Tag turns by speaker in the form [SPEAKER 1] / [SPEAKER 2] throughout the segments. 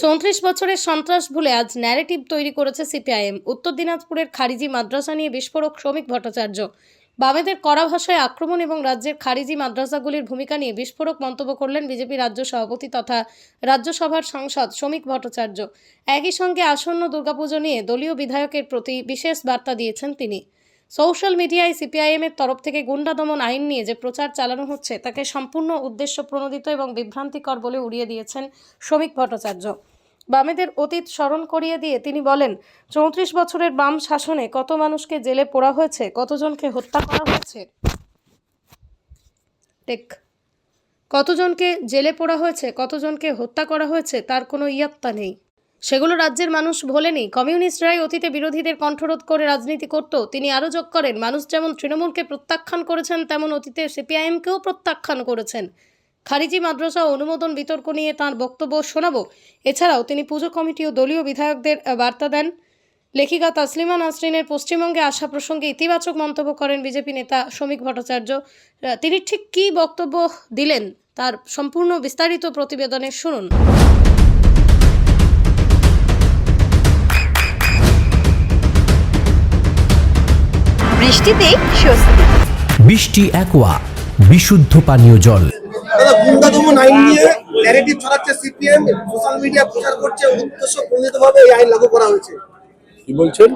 [SPEAKER 1] চৌত্রিশ বছরের সন্ত্রাস ভুলে আজ ন্যারেটিভ তৈরি করেছে সিপিআইএম। উত্তর দিনাজপুরের খারিজি মাদ্রাসা নিয়ে বিস্ফোরক শ্রমিক ভট্টাচার্য। বামেদের কড়া ভাষায় আক্রমণ এবং রাজ্যের খারিজি মাদ্রাসাগুলির ভূমিকা নিয়ে বিস্ফোরক মন্তব্য করলেন বিজেপি রাজ্য সভাপতি তথা রাজ্যসভার সাংসদ শ্রমিক ভট্টাচার্য। একই সঙ্গে আসন্ন দুর্গাপুজো নিয়ে দলীয় বিধায়কের প্রতি বিশেষ বার্তা দিয়েছেন তিনি। সোশ্যাল মিডিয়ায় সিপিআইএমের তরফ থেকে গুন্ডা দমন আইন নিয়ে যে প্রচার চালানো হচ্ছে তাকে সম্পূর্ণ উদ্দেশ্য প্রণোদিত এবং বিভ্রান্তিকর বলে উড়িয়ে দিয়েছেন শ্রমিক ভট্টাচার্য। বামেদের অতীত স্মরণ করিয়ে দিয়ে তিনি বলেন, ৩৪ বছরের বাম শাসনে কত মানুষকে জেলে পোড়া হয়েছে, কতজনকে হত্যা করা হয়েছে, কতজনকে জেলে পোড়া হয়েছে, কতজনকে হত্যা করা হয়েছে তার কোনো ইয়ত্তা নেই। সেগুলো রাজ্যের মানুষ ভোলেনি। কমিউনিস্টরাই অতীতে বিরোধীদের কণ্ঠরোধ করে রাজনীতি করত। তিনি আরও যোগ করেন, মানুষ যেমন তৃণমূলকে প্রত্যাখ্যান করেছেন তেমন অতীতে সিপিআইএমকেও প্রত্যাখ্যান করেছেন। খারিজি মাদ্রাসা অনুমোদন বিতর্ক নিয়ে তাঁর বক্তব্য শোনাবো। এছাড়াও তিনি পুজো কমিটি ও দলীয় বিধায়কদের বার্তা দেন। লেখিকা তাসলিমা নাসরিনের পশ্চিমবঙ্গে আসা প্রসঙ্গে ইতিবাচক মন্তব্য করেন বিজেপি নেতা শ্রমিক ভট্টাচার্য। তিনি ঠিক কী বক্তব্য দিলেন তার সম্পূর্ণ বিস্তারিত প্রতিবেদনে শুনুন।
[SPEAKER 2] বৃষ্টিতে স্বস্তি।
[SPEAKER 3] বৃষ্টি অ্যাকোয়া, বিশুদ্ধ পানীয় জল।
[SPEAKER 4] দাদা, গুন্ডা দমন আইন নিয়ে ন্যারেটিভ ছড়াচ্ছে সিপিএম, সোশ্যাল মিডিয়া প্রচার করছে, উদ্দেশ্য প্রণোদিতভাবে এই আইন লাগু করা হয়েছে।
[SPEAKER 5] কি বলছেন?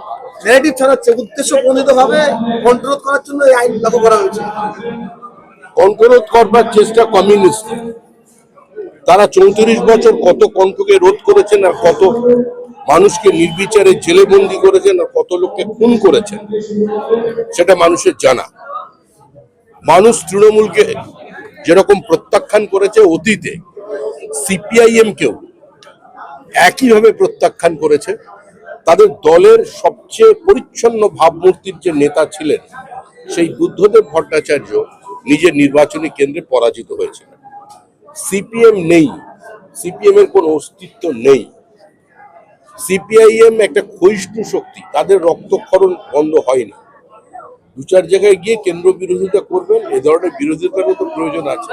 [SPEAKER 4] ন্যারেটিভ ছড়াচ্ছে, উদ্দেশ্য প্রণোদিতভাবে কন্ট্রোল করার জন্য এই আইন লাগু করা হয়েছে।
[SPEAKER 5] কন্ট্রোল করবার চেষ্টা কমিউনিস্ট। তারা ৩৪ বছর কত কণ্ঠকে রোধ করেছেন আর কত মানুষকে নির্বিচারে জেলে বন্দি করেছেন আর কত লোককে খুন করেছেন সেটা মানুষের জানা। মানুষ তৃণমূলকে যেরকম প্রত্যাখ্যান করেছে অতীতে, সিপিআইএম কেও একইভাবে প্রত্যাখ্যান করেছে। তাদের দলের সবচেয়ে পরিচ্ছন্ন ভাবমূর্তির যে নেতা ছিলেন সেই বুদ্ধদেব ভট্টাচার্য নিজের নির্বাচনী কেন্দ্রে পরাজিত হয়েছিল। সিপিএম নেই, সিপিএম এর কোনো অস্তিত্ব নেই। সিপিআইএম একটা ক্ষয়িষ্ণু শক্তি, তাদের রক্তক্ষরণ বন্ধ হয়নি। দু চার জায়গায় গিয়ে কেন্দ্র বিরোধিতা করবেন, এ ধরনের বিরোধিতারও তো প্রয়োজন আছে।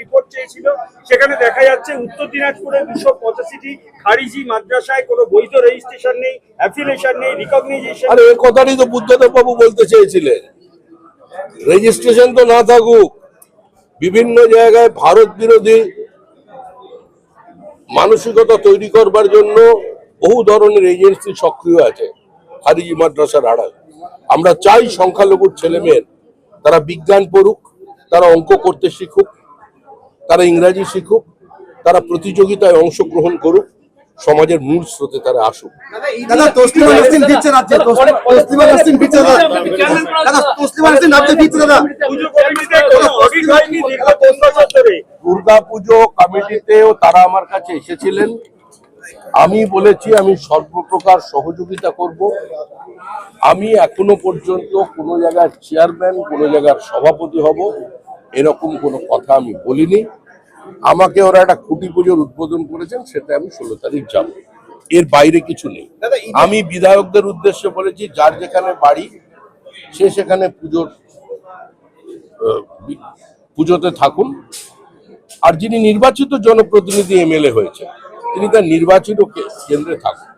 [SPEAKER 6] রিপোর্ট চেয়েছিল, সেখানে দেখা যাচ্ছে উত্তর দিনাজপুরে 285টি খারিজি মাদ্রাসায় কোনো বৈধ রেজিস্ট্রেশন নেই, অ্যাফিলিয়েশন নেই, রিকগনাইজেশন।
[SPEAKER 5] আরে এই কথাটাই তো বুদ্ধদেব বাবু বলতে চেয়েছিলেন, রেজিস্ট্রেশন তো না থাকুক। বিভিন্ন জায়গায় ভারত বিরোধী মানসিকতা তৈরি করবার জন্য বহু ধরনের এজেন্সি সক্রিয় আছে খারিজি মাদ্রাসার আড়ালে। আমরা চাই সংখ্যালঘুর ছেলেমেয়ের তারা বিজ্ঞান পড়ুক, তারা অঙ্ক করতে শিখুক, তারা ইংরাজি শিখুক, তারা প্রতিযোগিতায় অংশগ্রহণ করুক, সমাজের মূল স্রোতে তারা আসুক।
[SPEAKER 4] দাদা, তসলিমা নাসরিন দিচ্ছে রাজ্যে, তসলিমা নাসরিন দিচ্ছে দাদা, দাদা তসলিমা নাসরিন রাজ্যে দিচ্ছে দাদা।
[SPEAKER 5] দুর্গাপুজো কমিটিতেও তারা আমার কাছে এসেছিলেন। আমি বলেছি আমি সর্বপ্রকার সহযোগিতা করব। আমি এখনো পর্যন্ত কোনো জায়গার চেয়ারম্যান, কোনো জায়গার সভাপতি হব এরকম কোনো কথা আমি বলিনি। আমাকে ওরা একটা খুঁটি পুজোর উদ্বোধন করেছেন, সেটা আমি 16 তারিখ যাব, এর বাইরে কিছু নেই। আমি বিধায়কদের উদ্দেশ্যে বলেছি, যার যেখানে বাড়ি সে সেখানে পুজোতে থাকুন। আর যিনি নির্বাচিত জনপ্রতিনিধি এমএলএ হয়েছে তিনি তার নির্বাচিত কেন্দ্রে থাকুন।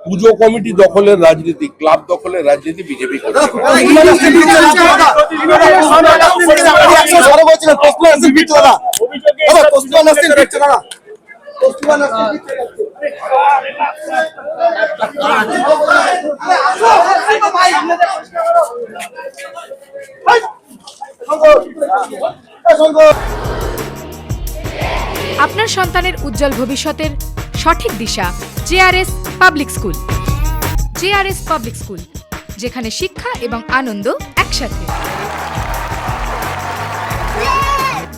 [SPEAKER 5] পুজো কমিটি দখলের রাজনীতি, ক্লাব দখলের রাজনীতি বিজেপি করছে।
[SPEAKER 2] আপনার সন্তানের উজ্জ্বল ভবিষ্যতের সঠিক দিশা JRS public school. JRS public school, যেখানে শিক্ষা এবং আনন্দ একসাথে।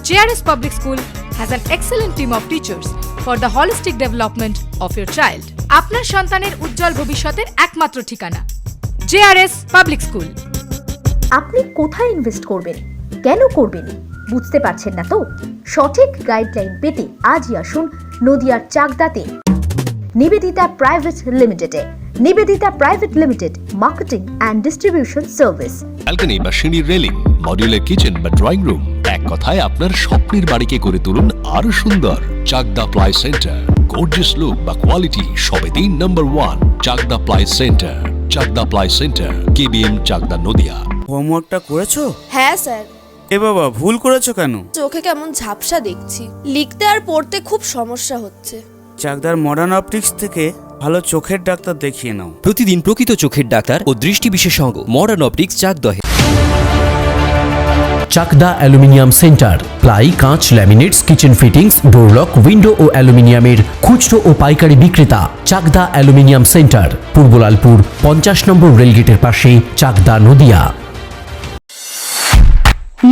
[SPEAKER 2] JRS public school has an excellent team of teachers for the holistic development of your child. আপনার সন্তানের উজ্জ্বল ভবিষ্যতের একমাত্র ঠিকানা জেআরএস পাবলিক স্কুল।
[SPEAKER 7] আপনি কোথায় ইনভেস্ট করবেন, কেন করবেন বুঝতে পারছেন না তো? সঠিক গাইডলাইন পেতে আজই আসুন নদিয়ার চাকদাতে নিবেদিতা প্রাইভেট লিমিটেডে। Nivedita private limited, marketing and distribution service.
[SPEAKER 8] Balcony বা সিঁড়ির রেলিং, মডিউলার কিচেন বা ড্রয়িং রুম, এক কথায় আপনার স্বপ্নের বাড়িকে করে তুলুন আরো সুন্দর। Chakdah ply centre, gorgeous look বা কোয়ালিটি সবে 3 number 1 Chakdah ply centre. Chakdah ply centre, KBM, Chakdah, Nadia.
[SPEAKER 9] হোমওয়ার্কটা করেছো?
[SPEAKER 10] হ্যাঁ স্যার।
[SPEAKER 9] এ বাবা, ভুল করেছো কেন?
[SPEAKER 10] চোখে কেমন ঝাপসা দেখছি, লিখতে আর পড়তে খুব সমস্যা হচ্ছে।
[SPEAKER 9] চাকদার মডার্ন অপটিক্স থেকে ভালো চোখের ডাক্তার দেখিয়ে নাও।
[SPEAKER 3] প্রতিদিন প্রকৃত চোখের ডাক্তার ও দৃষ্টি বিশেষজ্ঞ মডার্ন অপটিক্স চাকদহে। চাকদা অ্যালুমিনিয়াম সেন্টার, প্লাই, কাঁচ, laminates, kitchen fittings, door lock, window ও অ্যালুমিনিয়ামের খুচরো ও পাইকারি বিক্রেতা। চাকদা অ্যালুমিনিয়াম সেন্টার, পূর্ব লালপুর 50 নম্বর রেলগেটের পাশে, চাকদা, নদিয়া।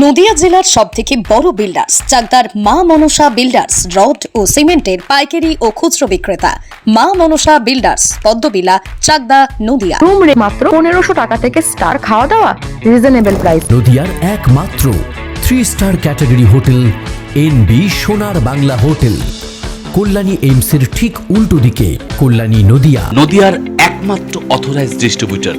[SPEAKER 1] নদিয়া জেলার সবথেকে বড় বিল্ডার্স চাকদার মা মনসা বিল্ডার্স, রড ও সিমেন্টের পাইকারি ও খুচরো বিক্রেতা। মা মনসা বিল্ডার্স, পদ্মবিলা, চাকদা, নদিয়া।
[SPEAKER 7] রুম রে মাত্র 1500 টাকা থেকে স্টার, খাওয়া দাওয়া রিজনেবল প্রাইস।
[SPEAKER 3] নদিয়ার একমাত্র 3 স্টার ক্যাটাগরি হোটেল এনবি সোনার বাংলা হোটেল, কল্যাণী এইমসের ঠিক উল্টো দিকে, কল্যাণী, নদিয়া।
[SPEAKER 8] নদিয়ার একমাত্র অথরাইজড ডিস্ট্রিবিউটর